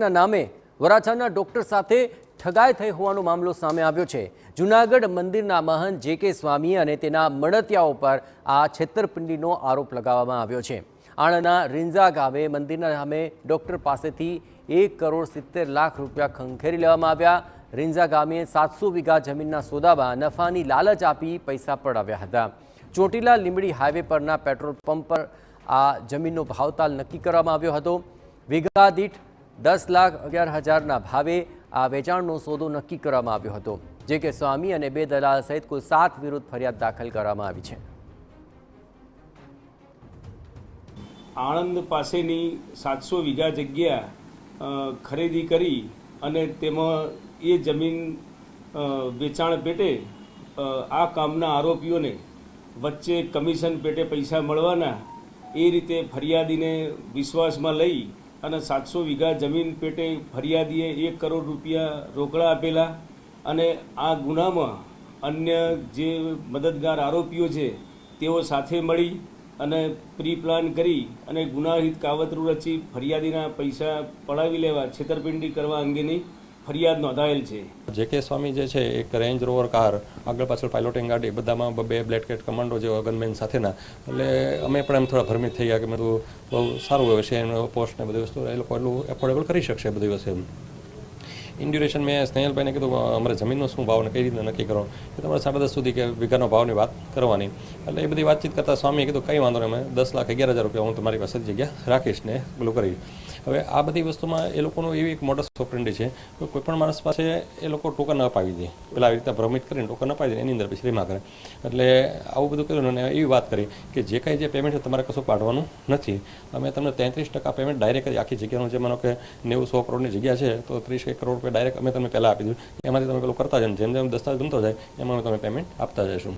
પ્રોજેક્ટના નામે વરાછાના ડોક્ટર સાથે ઠગાઈ થઈ હોવાનો મામલો સામે આવ્યો છે। જૂનાગઢ મંદિરના મહંત જે.કે. સ્વામી અને તેના મળતિયાઓ પર આ છેતરપિંડીનો આરોપ લગાવવામાં આવ્યો છે। આણંદના રીંઝા ગામે મંદિરના નામે ડોક્ટર પાસેથી 1,70,00,000 રૂપિયા ખંખેરી લેવામાં આવ્યા। રીંઝા ગામે 700 વીઘા જમીનના સોદામાં નફાની લાલચ આપી પૈસા પડાવ્યા હતા। ચોટીલા લીંબડી હાઈવે પરના પેટ્રોલ પંપ પર આ જમીનનો ભાવતાલ નક્કી કરવામાં આવ્યો હતો। વીઘા દીઠ 10,11,000ના ભાવે આ વેચાણનો સોદો નક્કી કરવામાં આવ્યો હતો। જે.કે. સ્વામી અને 2 દલાલ સહિત કુલ 7 વિરુદ્ધ ફરિયાદ દાખલ કરવામાં આવી છે। આણંદ પાસેની 700 વીઘા જગ્યા ખરીદી કરી અને તેમાં એ જમીન વેચાણ પેટે આ કામના આરોપીઓને વચ્ચે કમિશન પેટે પૈસા મળવાના એ રીતે ફરિયાદીને વિશ્વાસમાં લઈ અને 700 વીઘા જમીન પેટે ફરિયાદીએ 1 કરોડ રૂપિયા રોકડા આપેલા અને આ ગુનામાં અન્ય જે મદદગાર આરોપીઓ છે તેઓ સાથે મળી અને પ્રી પ્લાન કરી અને ગુનાહિત કાવતરું રચી ફરિયાદીના પૈસા પડાવી લેવા છેતરપિંડી કરવા અંગેની ફરિયાદ નોંધાયેલ છે। જે.કે. સ્વામી જે છે એક રેન્જ રોવર કાર આગળ પાછળ પાયલોટિંગ ગાડી બધામાં 2 બ્લેક કેટ કમાન્ડો જેવા ગનમેન સાથેના, એટલે અમે પણ એમ થોડા ભ્રમિત થઈ ગયા કે મેં બહુ સારું હોય છે એનો પોસ્ટ ને બધી વસ્તુ એ લોકો એટલું એફોર્ડેબલ કરી શકશે બધી વસ્તુ। ઇન ડ્યુરેશન મેં સ્નેહલભાઈને કીધું અમારે જમીનનો શું ભાવ ને કઈ રીતે નક્કી કરો કે તમારે 10.5 સુધી કે વીઘાનો ભાવની વાત કરવાની, એટલે એ બધી વાતચીત કરતાં સ્વામીએ કીધું કંઈ વાંધો નહીં, અમે 10,11,000 રૂપિયા હું તમારી પાસે જગ્યા રાખીશ ને પેલું કરી। હવે આ બધી વસ્તુમાં એ લોકોનું એવી એક મોડસ ઓપરેન્ડી છે કે કોઈપણ માણસ પાસે એ લોકો ટોકન અપાવી દે, પેલા આવી રીતે ભ્રમિત કરીને ટોકન અપાવી દે, એની અંદર પછી રીમા કરે। એટલે આવું બધું કર્યું અને એવી વાત કરી કે જે કાંઈ જે પેમેન્ટ છે તમારે કશું પાડવાનું નથી, અમે તમને 33% પેમેન્ટ ડાયરેક્ટ કરી આખી જગ્યાનું, જે માનો કે 90-100 કરોડની જગ્યા છે તો 30 કરોડ રૂપિયા ડાયરેક્ટ અમે તમને પહેલાં આપી દીધું, એમાંથી તમે પેલું કરતા જાય, જેમ જેમ દસ્તાવેજ બનતો જાય એમાં અમે તમે પેમેન્ટ આપતા જઈશું।